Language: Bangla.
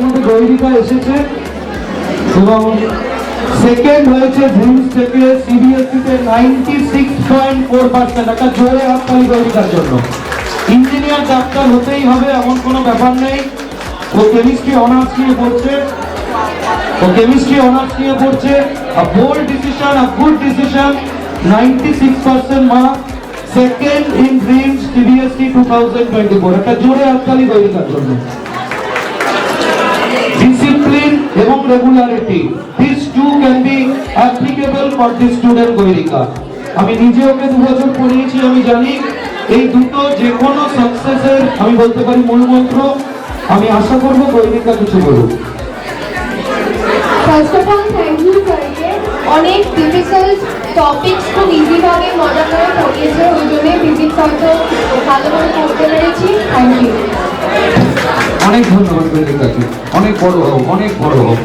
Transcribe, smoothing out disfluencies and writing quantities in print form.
মধ্যে গৈরিকা এসেছে এবং সেকেন্ড হয়েছে ড্রিমস থেকে সিবিএসই তে 96.4%। একটা জোরে হাততালি গৈরিকার জন্য। ইঞ্জিনিয়ার ডাক্তার হতেই হবে এমন কোনো ব্যাপার নেই। ও কেমিস্ট্রি অনার্স নিয়ে পড়ছে, a bold decision, a good decision, 96% mark, second in dreams CBSE 2024। একটা জোরে হাততালি গৈরিকার জন্য। ডিসিপ্লিন এবং regularity, these two can be applicable for the student Gairika. আমি নিজে ওকে 2 বছর পড়িয়েছি, আমি জানি এই দুটো যে কোনো সাকসেসের আমি বলতে পারি মূল মন্ত্র। আমি আশা করব গৈরিকা কিছু বলুক। First of all thank you স্যারকে, অনেক ডিফিকাল্ট টপিকস খুব ইজি ভাবে মজা করে পড়িয়েছে, ওই জন্য ফিজিক্স হয়তো ভালোভাবে পড়তে পেরেছি। Thank you. অনেক ধন্যবাদ গৈরিকাকে। অনেক বড় হোক, অনেক বড় হোক।